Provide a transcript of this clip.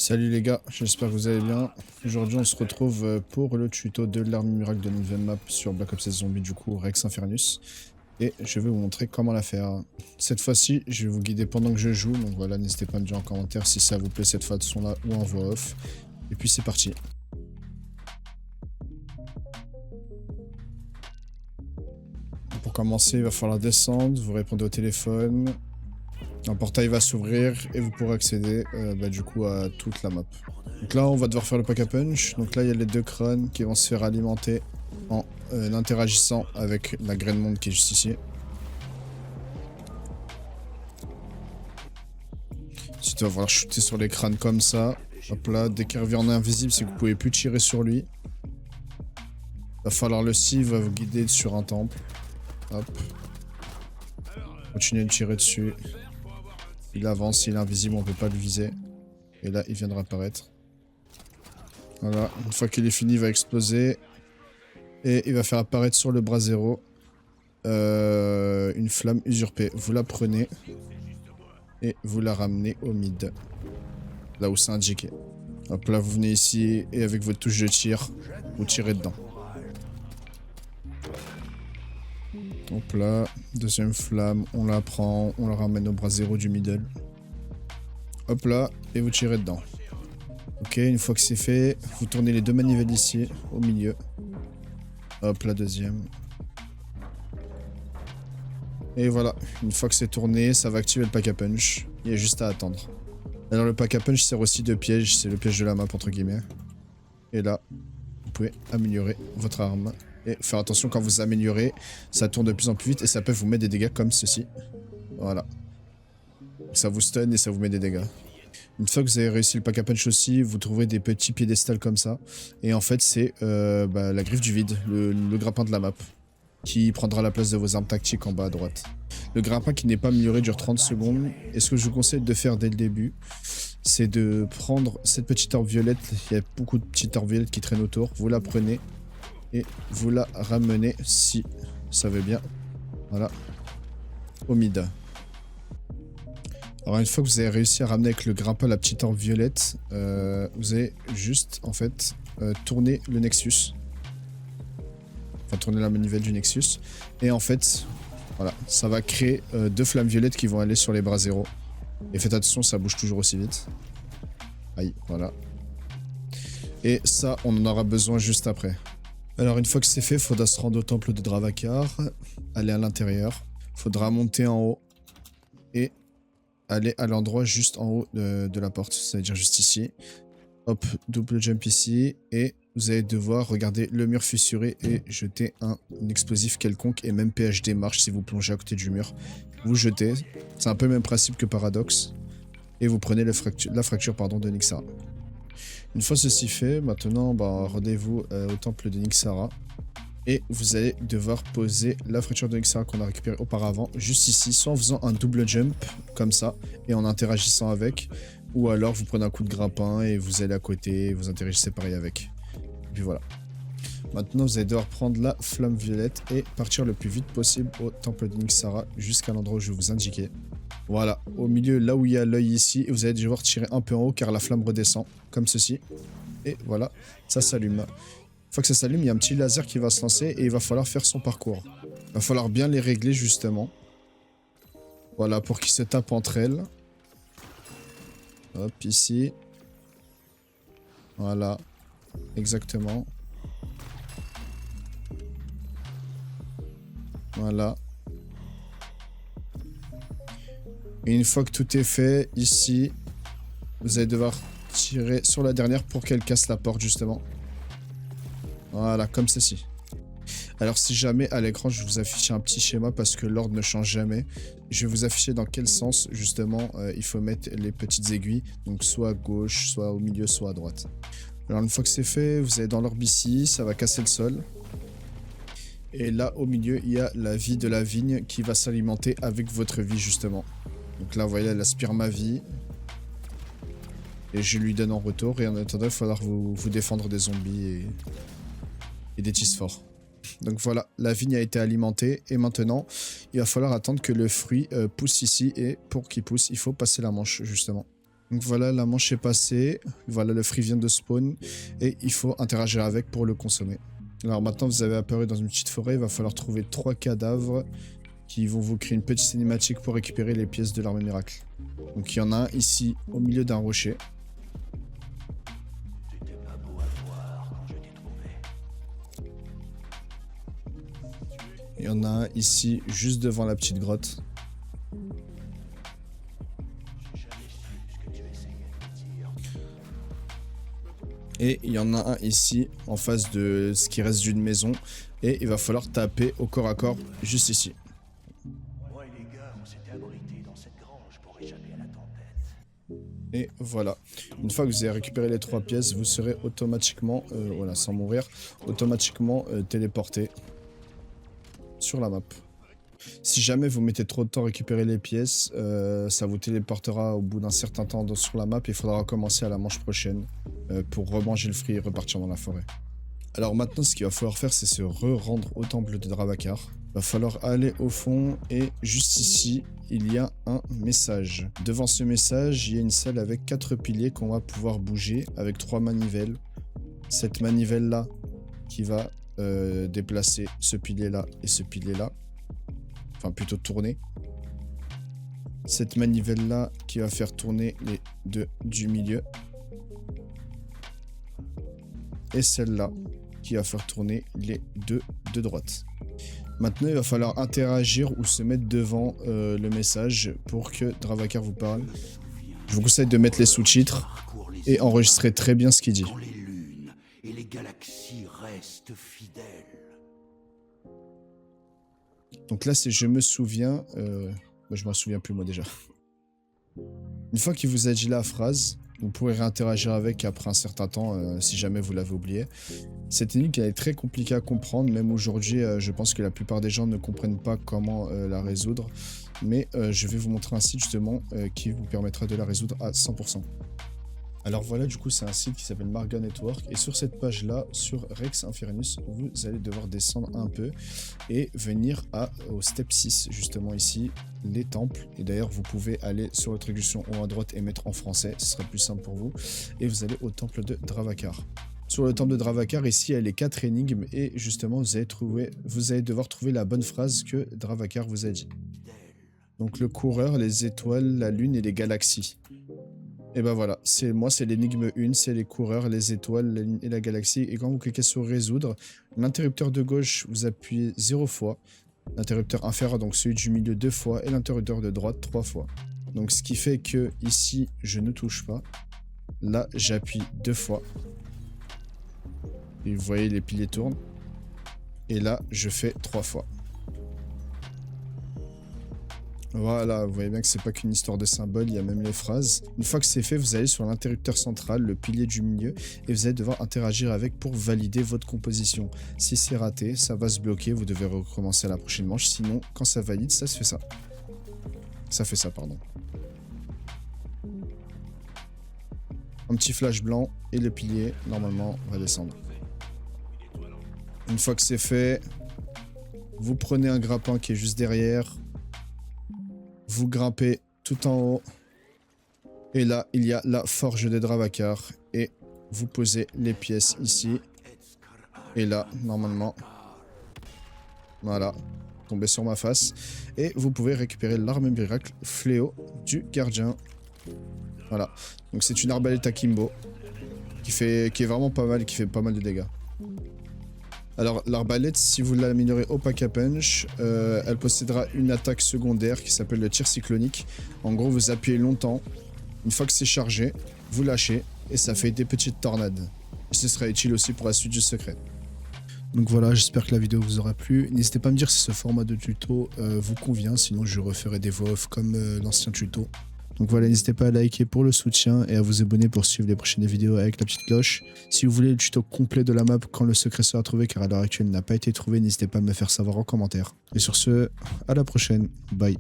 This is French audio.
Salut les gars, j'espère que vous allez bien. Aujourd'hui on se retrouve pour le tuto de l'arme miracle de nouvelle map sur Black Ops 6 Zombie, du coup Rex Infernus. Et je vais vous montrer comment la faire. Cette fois-ci, je vais vous guider pendant que je joue, donc voilà, n'hésitez pas à me dire en commentaire si ça vous plaît cette façon là ou en voix off. Et puis c'est parti. Pour commencer, il va falloir descendre, vous répondez au téléphone. Un portail va s'ouvrir et vous pourrez accéder du coup à toute la map. Donc là on va devoir faire le pack a punch. Donc là il y a les deux crânes qui vont se faire alimenter en interagissant avec la graine monde qui est juste ici. Ensuite on va falloir shooter sur les crânes comme ça. Hop là, dès qu'il revient en invisible c'est que vous pouvez plus tirer sur lui. Va falloir le sieve va vous guider sur un temple. Hop. Continuez de tirer dessus. Il avance, il est invisible, on peut pas le viser. Et là, il vient de réapparaître. Voilà, une fois qu'il est fini, il va exploser. Et il va faire apparaître sur le bras zéro une flamme usurpée. Vous la prenez et vous la ramenez au mid. Là où c'est indiqué. Hop là, vous venez ici et avec votre touche de tir, vous tirez dedans. Hop là, deuxième flamme, on la prend, on la ramène au bras zéro du middle. Hop là, et vous tirez dedans. Ok, une fois que c'est fait, vous tournez les deux manivelles ici, au milieu. Hop, la deuxième. Et voilà, une fois que c'est tourné, ça va activer le pack a punch. Il y a juste à attendre. Alors le pack a punch sert aussi de piège, c'est le piège de la map entre guillemets. Et là, vous pouvez améliorer votre arme. Et faire attention quand vous améliorez, ça tourne de plus en plus vite et ça peut vous mettre des dégâts comme ceci. Voilà. Ça vous stun et ça vous met des dégâts. Une fois que vous avez réussi le pack a punch aussi, vous trouverez des petits piédestals comme ça. Et en fait, c'est la griffe du vide, le grappin de la map, qui prendra la place de vos armes tactiques en bas à droite. Le grappin qui n'est pas amélioré dure 30 secondes. Et ce que je vous conseille de faire dès le début, c'est de prendre cette petite orbe violette. Il y a beaucoup de petites orbes violettes qui traînent autour. Vous la prenez et vous la ramenez, si ça veut bien, voilà, au mid. Alors une fois que vous avez réussi à ramener avec le grappin la petite orbe violette, vous allez juste en fait tourner le Nexus. Enfin tourner la manivelle du Nexus. Et en fait, voilà, ça va créer deux flammes violettes qui vont aller sur les bras zéro. Et faites attention, ça bouge toujours aussi vite. Aïe, voilà. Et ça, on en aura besoin juste après. Alors une fois que c'est fait, il faudra se rendre au temple de Dravakar, aller à l'intérieur. Il faudra monter en haut et aller à l'endroit juste en haut de la porte, c'est-à-dire juste ici. Hop, double jump ici et vous allez devoir regarder le mur fissuré et jeter un explosif quelconque et même PhD marche si vous plongez à côté du mur. Vous jetez, c'est un peu le même principe que Paradox et vous prenez la fracture de Nyxara. Une fois ceci fait, maintenant rendez-vous au temple de Nyxara. Et vous allez devoir poser la fracture de Nyxara qu'on a récupérée auparavant, juste ici, soit en faisant un double jump, comme ça, et en interagissant avec, ou alors vous prenez un coup de grappin et vous allez à côté, et vous interagissez pareil avec. Et puis voilà. Maintenant, vous allez devoir prendre la flamme violette et partir le plus vite possible au temple de Nyxara, jusqu'à l'endroit où je vais vous indiquer. Voilà, au milieu, là où il y a l'œil ici, et vous allez devoir tirer un peu en haut, car la flamme redescend, comme ceci. Et voilà, ça s'allume. Une fois que ça s'allume, il y a un petit laser qui va se lancer et il va falloir faire son parcours. Il va falloir bien les régler justement. Voilà, pour qu'ils se tapent entre elles. Hop, ici. Voilà, exactement. Voilà. Et une fois que tout est fait, ici, vous allez devoir tirer sur la dernière pour qu'elle casse la porte justement. Voilà, comme ceci. Alors si jamais à l'écran je vous affiche un petit schéma parce que l'ordre ne change jamais, je vais vous afficher dans quel sens justement il faut mettre les petites aiguilles, donc soit à gauche, soit au milieu, soit à droite. Alors une fois que c'est fait, vous allez dans l'orbe ici, ça va casser le sol. Et là au milieu il y a la vie de la vigne qui va s'alimenter avec votre vie justement. Donc là vous voyez elle aspire ma vie. Et je lui donne en retour et en attendant il va falloir vous défendre des zombies et des tisses forts. Donc voilà, la vigne a été alimentée et maintenant il va falloir attendre que le fruit pousse ici et pour qu'il pousse il faut passer la manche justement. Donc voilà, la manche est passée. Voilà, le free vient de spawn. Et il faut interagir avec pour le consommer. Alors maintenant, vous avez apparu dans une petite forêt. Il va falloir trouver 3 cadavres qui vont vous créer une petite cinématique pour récupérer les pièces de l'arme miracle. Donc il y en a un ici, au milieu d'un rocher. Il y en a un ici, juste devant la petite grotte. Et il y en a un ici, en face de ce qui reste d'une maison. Et il va falloir taper au corps à corps, juste ici. Et voilà. Une fois que vous avez récupéré les 3 pièces, vous serez automatiquement, voilà, sans mourir, automatiquement téléporté sur la map. Si jamais vous mettez trop de temps à récupérer les pièces, ça vous téléportera au bout d'un certain temps sur la map et il faudra recommencer à la manche prochaine pour remanger le fruit et repartir dans la forêt. Alors maintenant, ce qu'il va falloir faire, c'est se rendre au temple de Dravakar. Il va falloir aller au fond et juste ici, il y a un message. Devant ce message, il y a une salle avec 4 piliers qu'on va pouvoir bouger avec 3 manivelles. Cette manivelle-là qui va déplacer ce pilier-là et ce pilier-là. Enfin, plutôt tourner. Cette manivelle-là qui va faire tourner les 2 du milieu. Et celle-là qui va faire tourner les 2 de droite. Maintenant, il va falloir interagir ou se mettre devant le message pour que Dravakar vous parle. Je vous conseille de mettre les sous-titres et enregistrer très bien ce qu'il dit. Quand les lunes et les galaxies restent fidèles. Donc là, c'est je me souviens. Je m'en souviens plus moi déjà. Une fois qu'il vous a dit la phrase, vous pourrez réinteragir avec après un certain temps si jamais vous l'avez oublié. Cette énigme elle est très compliquée à comprendre, même aujourd'hui je pense que la plupart des gens ne comprennent pas comment la résoudre. Mais je vais vous montrer un site justement qui vous permettra de la résoudre à 100%. Alors voilà, du coup c'est un site qui s'appelle Marga Network et sur cette page là, sur Rex Infernus, vous allez devoir descendre un peu et venir au step 6 justement ici, les temples. Et d'ailleurs vous pouvez aller sur votre régulation en haut à droite et mettre en français, ce sera plus simple pour vous. Et vous allez au temple de Dravakar. Sur le temple de Dravakar, ici, il y a les 4 énigmes et justement vous allez devoir trouver la bonne phrase que Dravakar vous a dit. Donc le coureur, les étoiles, la lune et les galaxies. Et ben voilà, c'est l'énigme 1, c'est les coureurs, les étoiles, la lune et la galaxie. Et quand vous cliquez sur résoudre, l'interrupteur de gauche, vous appuyez 0 fois. L'interrupteur inférieur, donc celui du milieu 2 fois. Et l'interrupteur de droite 3 fois. Donc ce qui fait que ici, je ne touche pas. Là, j'appuie 2 fois. Et vous voyez, les piliers tournent. Et là, je fais 3 fois. Voilà, vous voyez bien que c'est pas qu'une histoire de symboles, il y a même les phrases. Une fois que c'est fait, vous allez sur l'interrupteur central, le pilier du milieu, et vous allez devoir interagir avec pour valider votre composition. Si c'est raté, ça va se bloquer, vous devez recommencer à la prochaine manche, sinon, quand ça valide, ça se fait ça. Ça fait ça, pardon. Un petit flash blanc, et le pilier, normalement, va descendre. Une fois que c'est fait, vous prenez un grappin qui est juste derrière. Vous grimpez tout en haut. Et là, il y a la forge de Dravakar. Et vous posez les pièces ici. Et là, normalement, voilà, tombez sur ma face. Et vous pouvez récupérer l'arme miracle fléau du gardien. Voilà. Donc c'est une arbalète akimbo qui est vraiment pas mal, qui fait pas mal de dégâts. Alors l'arbalète, si vous l'améliorez au pack à punch, elle possédera une attaque secondaire qui s'appelle le tir cyclonique. En gros, vous appuyez longtemps. Une fois que c'est chargé, vous lâchez et ça fait des petites tornades. Et ce sera utile aussi pour la suite du secret. Donc voilà, j'espère que la vidéo vous aura plu. N'hésitez pas à me dire si ce format de tuto vous convient, sinon je referai des voix off comme l'ancien tuto. Donc voilà, n'hésitez pas à liker pour le soutien et à vous abonner pour suivre les prochaines vidéos avec la petite cloche. Si vous voulez le tuto complet de la map quand le secret sera trouvé, car à l'heure actuelle il n'a pas été trouvé, n'hésitez pas à me faire savoir en commentaire. Et sur ce, à la prochaine, bye.